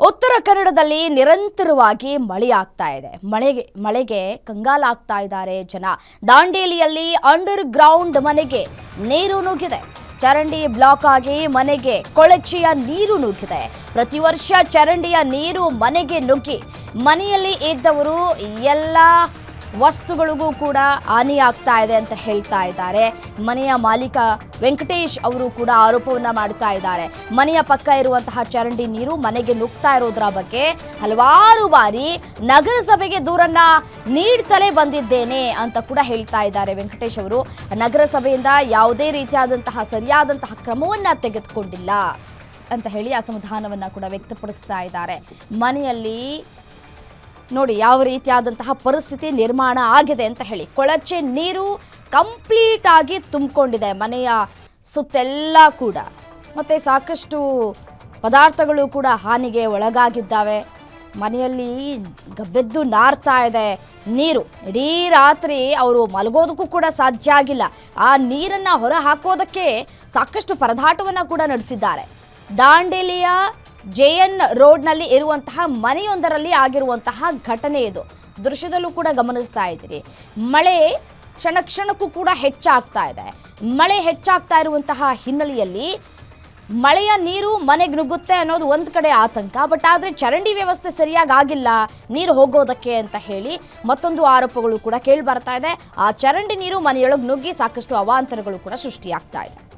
ಉತ್ತರ ಕನ್ನಡದಲ್ಲಿ ನಿರಂತರವಾಗಿ ಮಳೆಯಾಗ್ತಾ ಇದೆ. ಮಳೆಗೆ ಕಂಗಾಲಾಗ್ತಾ ಇದ್ದಾರೆ ಜನ. ದಾಂಡೇಲಿಯಲ್ಲಿ ಅಂಡರ್ ಗ್ರೌಂಡ್ ಮನೆಗೆ ನೀರು ನುಗ್ಗಿದೆ. ಚರಂಡಿ ಬ್ಲಾಕ್ ಆಗಿ ಮನೆಗೆ ಕೊಳಚೆಯ ನೀರು ನುಗ್ಗಿದೆ. ಪ್ರತಿ ವರ್ಷ ಚರಂಡಿಯ ನೀರು ಮನೆಗೆ ನುಗ್ಗಿ ಮನೆಯಲ್ಲಿ ಇದ್ದವರು ಎಲ್ಲ ವಸ್ತುಗಳಿಗೂ ಕೂಡ ಹಾನಿಯಾಗ್ತಾ ಇದೆ ಅಂತ ಹೇಳ್ತಾ ಇದ್ದಾರೆ. ಮನೆಯ ಮಾಲೀಕ ವೆಂಕಟೇಶ್ ಅವರು ಕೂಡ ಆರೋಪವನ್ನ ಮಾಡ್ತಾ ಇದ್ದಾರೆ. ಮನೆಯ ಪಕ್ಕ ಇರುವಂತಹ ಚರಂಡಿ ನೀರು ಮನೆಗೆ ನುಗ್ತಾ ಇರೋದ್ರ ಬಗ್ಗೆ ಹಲವಾರು ಬಾರಿ ನಗರಸಭೆಗೆ ದೂರನ್ನ ನೀಡ್ತಲೇ ಬಂದಿದ್ದೇನೆ ಅಂತ ಕೂಡ ಹೇಳ್ತಾ ಇದ್ದಾರೆ ವೆಂಕಟೇಶ್ ಅವರು. ನಗರಸಭೆಯಿಂದ ಯಾವುದೇ ರೀತಿಯಾದಂತಹ ಸರಿಯಾದಂತಹ ಕ್ರಮವನ್ನ ತೆಗೆದುಕೊಂಡಿಲ್ಲ ಅಂತ ಹೇಳಿ ಅಸಮಾಧಾನವನ್ನ ಕೂಡ ವ್ಯಕ್ತಪಡಿಸ್ತಾ ಇದ್ದಾರೆ. ಮನೆಯಲ್ಲಿ ನೋಡಿ ಯಾವ ರೀತಿಯಾದಂತಹ ಪರಿಸ್ಥಿತಿ ನಿರ್ಮಾಣ ಆಗಿದೆ ಅಂತ ಹೇಳಿ. ಕೊಳಚೆ ನೀರು ಕಂಪ್ಲೀಟ್ ಆಗಿ ತುಂಬಿಕೊಂಡಿದೆ ಮನೆಯ ಸುತ್ತೆಲ್ಲ ಕೂಡ. ಮತ್ತು ಸಾಕಷ್ಟು ಪದಾರ್ಥಗಳು ಕೂಡ ಹಾನಿಗೆ ಒಳಗಾಗಿದ್ದಾವೆ. ಮನೆಯಲ್ಲಿ ಗಬ್ಬೆದ್ದು ನಾರ್ತಾ ಇದೆ ನೀರು. ಇಡೀ ರಾತ್ರಿ ಅವರು ಮಲಗೋದಕ್ಕೂ ಕೂಡ ಸಾಧ್ಯ ಆಗಿಲ್ಲ. ಆ ನೀರನ್ನು ಹೊರ ಹಾಕೋದಕ್ಕೆ ಸಾಕಷ್ಟು ಪರದಾಟವನ್ನು ಕೂಡ ನಡೆಸಿದ್ದಾರೆ. ದಾಂಡೇಲಿಯ JN ರೋಡ್ನಲ್ಲಿ ಇರುವಂತಹ ಮನೆಯೊಂದರಲ್ಲಿ ಆಗಿರುವಂತಹ ಘಟನೆ ಇದು. ದೃಶ್ಯದಲ್ಲೂ ಕೂಡ ಗಮನಿಸ್ತಾ ಇದ್ದೀರಿ. ಮಳೆ ಕ್ಷಣ ಕ್ಷಣಕ್ಕೂ ಕೂಡ ಹೆಚ್ಚಾಗ್ತಾ ಇದೆ. ಮಳೆ ಹೆಚ್ಚಾಗ್ತಾ ಇರುವಂತಹ ಹಿನ್ನೆಲೆಯಲ್ಲಿ ಮಳೆಯ ನೀರು ಮನೆಗೆ ನುಗ್ಗುತ್ತೆ ಅನ್ನೋದು ಒಂದು ಕಡೆ ಆತಂಕ. ಬಟ್ ಆದರೆ ಚರಂಡಿ ವ್ಯವಸ್ಥೆ ಸರಿಯಾಗಿ ಆಗಿಲ್ಲ ನೀರು ಹೋಗೋದಕ್ಕೆ ಅಂತ ಹೇಳಿ ಮತ್ತೊಂದು ಆರೋಪಗಳು ಕೂಡ ಕೇಳಿ ಬರ್ತಾ ಇದೆ. ಆ ಚರಂಡಿ ನೀರು ಮನೆಯೊಳಗೆ ನುಗ್ಗಿ ಸಾಕಷ್ಟು ಅವಾಂತರಗಳು ಕೂಡ ಸೃಷ್ಟಿಯಾಗ್ತಾ ಇದೆ.